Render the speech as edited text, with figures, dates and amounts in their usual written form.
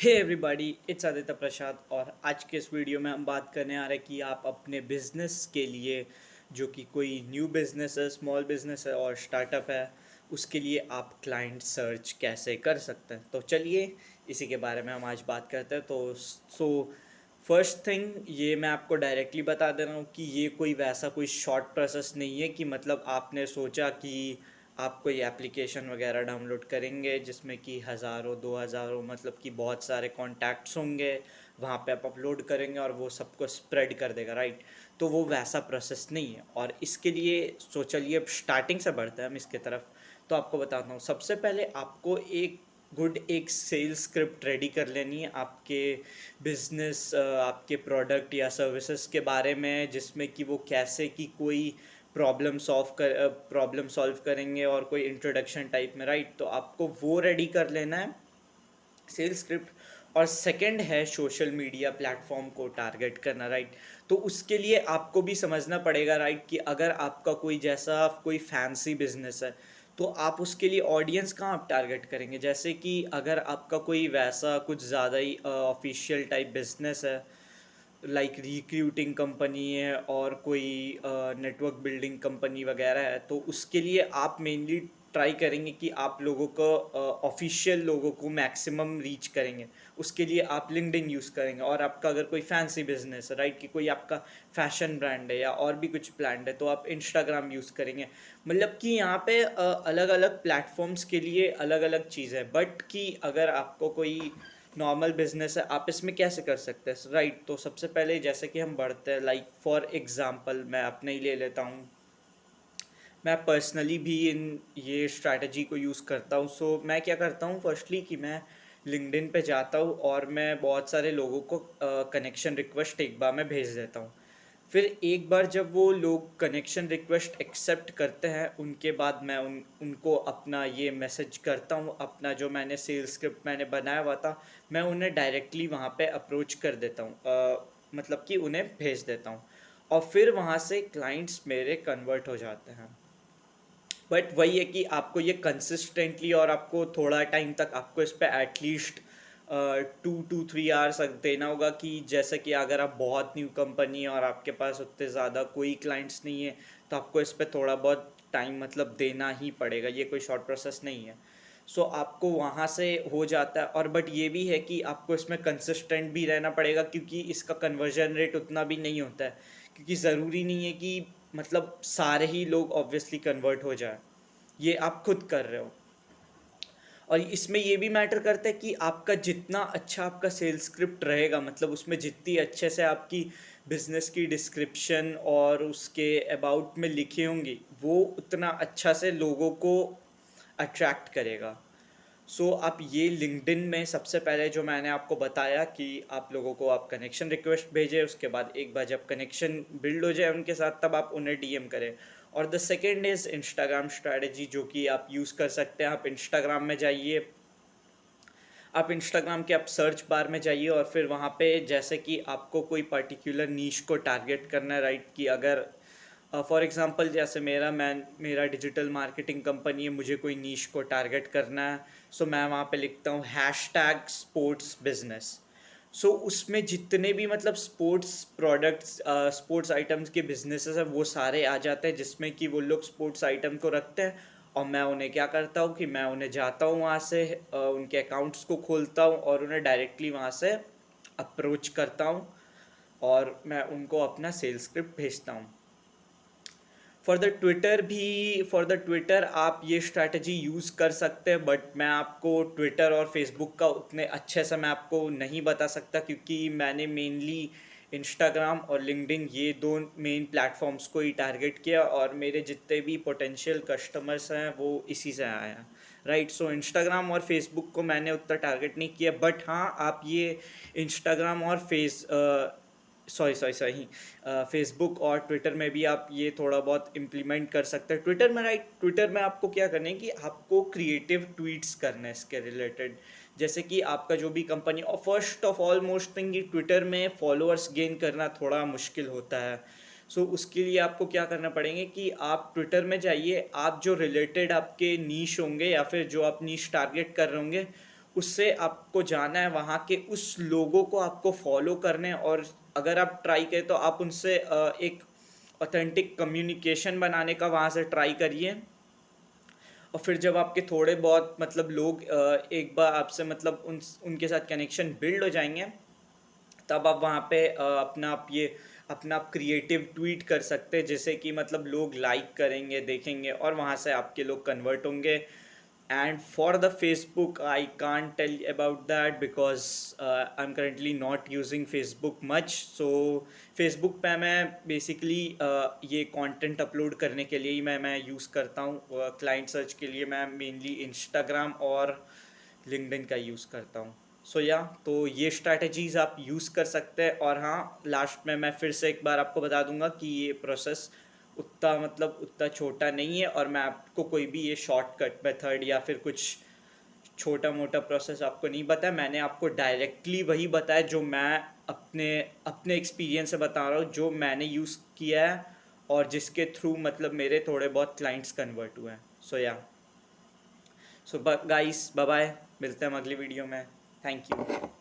Hey everybody, it's Aditya प्रसाद। और आज के इस वीडियो में हम बात करने आ रहे हैं कि आप अपने बिजनेस के लिए, जो कि कोई न्यू बिजनेस है, स्मॉल बिजनेस है और स्टार्टअप है, उसके लिए आप क्लाइंट सर्च कैसे कर सकते हैं। तो चलिए इसी के बारे में हम आज बात करते हैं। फर्स्ट थिंग, ये मैं आपको डायरेक्टली बता दे रहा हूँ कि ये कोई वैसा कोई शॉर्ट प्रोसेस नहीं है कि मतलब आपने सोचा कि आप कोई एप्लीकेशन वगैरह डाउनलोड करेंगे जिसमें कि हज़ारों 2000 मतलब कि बहुत सारे कॉन्टैक्ट्स होंगे, वहाँ पे आप अपलोड करेंगे और वो सबको स्प्रेड कर देगा, राइट। तो वो वैसा प्रोसेस नहीं है। और इसके लिए चलिए अब स्टार्टिंग से बढ़ते हैं हम इसके तरफ। तो आपको बताता हूँ, सबसे पहले आपको एक सेल्स स्क्रिप्ट रेडी कर लेनी है आपके बिजनेस, आपके प्रोडक्ट या सर्विसेज के बारे में, जिसमें कि वो कैसे कि कोई प्रॉब्लम सॉल्व करेंगे और कोई इंट्रोडक्शन टाइप में, राइट। तो आपको वो रेडी कर लेना है, सेल्स स्क्रिप्ट। और सेकंड है सोशल मीडिया प्लेटफॉर्म को टारगेट करना, राइट। तो उसके लिए आपको भी समझना पड़ेगा, राइट, कि अगर आपका कोई फैंसी बिजनेस है तो आप उसके लिए ऑडियंस कहाँ आप टारगेट करेंगे। जैसे कि अगर आपका कोई वैसा कुछ ज़्यादा ही ऑफिशियल टाइप बिजनेस है, लाइक रिक्रूटिंग कंपनी है और कोई नेटवर्क बिल्डिंग कंपनी वगैरह है, तो उसके लिए आप मेनली ट्राई करेंगे कि आप लोगों को, ऑफिशियल लोगों को मैक्सिमम रीच करेंगे। उसके लिए आप लिंक्डइन यूज़ करेंगे। और आपका अगर कोई फैंसी बिजनेस है, राइट, कि कोई आपका फैशन ब्रांड है या और भी कुछ ब्रांड है, तो आप इंस्टाग्राम यूज़ करेंगे। मतलब कि यहाँ पे अलग अलग प्लेटफॉर्म्स के लिए अलग अलग चीज़ है। बट कि अगर आपको कोई नॉर्मल बिजनेस है, आप इसमें कैसे कर सकते हैं, राइट। तो सबसे पहले जैसे कि हम बढ़ते हैं, लाइक फॉर एग्जांपल मैं अपने ही ले लेता हूँ। मैं पर्सनली भी इन ये स्ट्रैटेजी को यूज़ करता हूँ। मैं क्या करता हूँ, फर्स्टली कि मैं लिंक्डइन पे जाता हूँ और मैं बहुत सारे लोगों को कनेक्शन रिक्वेस्ट एक बार मैं भेज देता हूँ। फिर एक बार जब वो लोग कनेक्शन रिक्वेस्ट एक्सेप्ट करते हैं, उनके बाद मैं उनको अपना ये मैसेज करता हूँ, अपना जो मैंने सेल्स स्क्रिप्ट मैंने बनाया हुआ था, मैं उन्हें डायरेक्टली वहाँ पे अप्रोच कर देता हूँ, मतलब कि उन्हें भेज देता हूँ। और फिर वहाँ से क्लाइंट्स मेरे कन्वर्ट हो जाते हैं। बट वही है कि आपको ये कंसिस्टेंटली और आपको थोड़ा टाइम तक आपको इस पर एटलीस्ट 2 to 3 आवर्स देना होगा। कि जैसे कि अगर आप बहुत न्यू कंपनी है और आपके पास उतने ज़्यादा कोई क्लाइंट्स नहीं है, तो आपको इस पर थोड़ा बहुत टाइम मतलब देना ही पड़ेगा। ये कोई शॉर्ट प्रोसेस नहीं है। आपको वहाँ से हो जाता है। और बट ये भी है कि आपको इसमें कंसिस्टेंट भी रहना पड़ेगा, क्योंकि इसका कन्वर्जन रेट उतना भी नहीं होता है। क्योंकि ज़रूरी नहीं है कि मतलब सारे ही लोग ऑब्वियसली कन्वर्ट हो जाए, ये आप खुद कर रहे हो। और इसमें ये भी मैटर करता है कि आपका जितना अच्छा आपका सेल्स स्क्रिप्ट रहेगा, मतलब उसमें जितनी अच्छे से आपकी बिजनेस की डिस्क्रिप्शन और उसके अबाउट में लिखी होंगी, वो उतना अच्छा से लोगों को अट्रैक्ट करेगा। आप ये लिंक्डइन में सबसे पहले जो मैंने आपको बताया कि आप लोगों को आप कनेक्शन रिक्वेस्ट भेजें, उसके बाद एक बार जब कनेक्शन बिल्ड हो जाए उनके साथ, तब आप उन्हें डीएम करें। और the second is Instagram strategy, जो कि आप यूज़ कर सकते हैं। आप इंस्टाग्राम में जाइए, आप इंस्टाग्राम के आप सर्च बार में जाइए और फिर वहाँ पे जैसे कि आपको कोई पर्टिकुलर नीश को टारगेट करना है, राइट। कि अगर फॉर एग्जांपल जैसे मेरा डिजिटल मार्केटिंग कंपनी है, मुझे कोई नीश को टारगेट करना है। मैं वहाँ पे लिखता हूँ हैशटैग स्पोर्ट्स बिजनेस। उसमें जितने भी मतलब स्पोर्ट्स प्रोडक्ट्स, स्पोर्ट्स आइटम्स के बिजनेसेस हैं, वो सारे आ जाते हैं, जिसमें कि वो लोग स्पोर्ट्स आइटम को रखते हैं। और मैं उन्हें क्या करता हूँ कि मैं उन्हें जाता हूँ वहाँ से, उनके अकाउंट्स को खोलता हूँ और उन्हें डायरेक्टली वहाँ से अप्रोच करता हूँ और मैं उनको अपना सेल्स स्क्रिप्ट भेजता हूँ। फॉर द ट्विटर आप ये स्ट्रैटेजी यूज़ कर सकते हैं। बट मैं आपको ट्विटर और फेसबुक का उतने अच्छे से मैं आपको नहीं बता सकता, क्योंकि मैंने मेनली इंस्टाग्राम और लिंक्डइन ये दो मेन प्लेटफॉर्म्स को ही टारगेट किया, और मेरे जितने भी पोटेंशियल कस्टमर्स हैं वो इसी से आए हैं, राइट। इंस्टाग्राम और फेसबुक को मैंने उतना टारगेट नहीं किया। बट हाँ, आप ये इंस्टाग्राम और सॉरी, फेसबुक और ट्विटर में भी आप ये थोड़ा बहुत इम्प्लीमेंट कर सकते हैं। ट्विटर में, राइट, ट्विटर में आपको क्या करना है कि आपको क्रिएटिव ट्वीट्स करना है इसके रिलेटेड। जैसे कि आपका जो भी कंपनी, और first of all most thing, ये ट्विटर में फॉलोअर्स गेन करना थोड़ा मुश्किल होता है। उसके लिए आपको क्या करना पड़ेंगे कि आप ट्विटर में जाइए, आप जो रिलेटेड आपके नीश होंगे या फिर जो आप नीश टारगेट कर रहे होंगे, उससे आपको जाना है, वहाँ के उस लोगों को आपको फॉलो करने हैं, और अगर आप ट्राई करें तो आप उनसे एक ऑथेंटिक कम्युनिकेशन बनाने का वहाँ से ट्राई करिए। और फिर जब आपके थोड़े बहुत मतलब लोग एक बार आपसे मतलब उनके साथ कनेक्शन बिल्ड हो जाएंगे, तब आप वहाँ पे अपना आप क्रिएटिव ट्वीट कर सकते हैं, जैसे कि मतलब लोग लाइक करेंगे, देखेंगे, और वहाँ से आपके लोग कन्वर्ट होंगे। And for the Facebook I can't tell about that because I am currently not using Facebook much. So Facebook पे मैं बेसिकली ये कंटेंट अपलोड करने के लिए ही मैं यूज़ करता हूँ। क्लाइंट सर्च के लिए मैं मेनली इंस्टाग्राम और लिंक्डइन का यूज़ करता हूँ। सो या तो ये स्ट्रैटेजीज़ आप यूज़ कर सकते हैं। और हाँ, लास्ट में मैं फिर से एक बार आपको बता दूंगा कि ये प्रोसेस उतना छोटा नहीं है, और मैं आपको कोई भी ये शॉर्टकट मेथड या फिर कुछ छोटा मोटा प्रोसेस आपको नहीं बताया। मैंने आपको डायरेक्टली वही बताया जो मैं अपने अपने एक्सपीरियंस से बता रहा हूँ, जो मैंने यूज़ किया है और जिसके थ्रू मतलब मेरे थोड़े बहुत क्लाइंट्स कन्वर्ट हुए हैं। सो या सो गाइस, बाय बाय, मिलते हैं हम अगली वीडियो में। Thank you.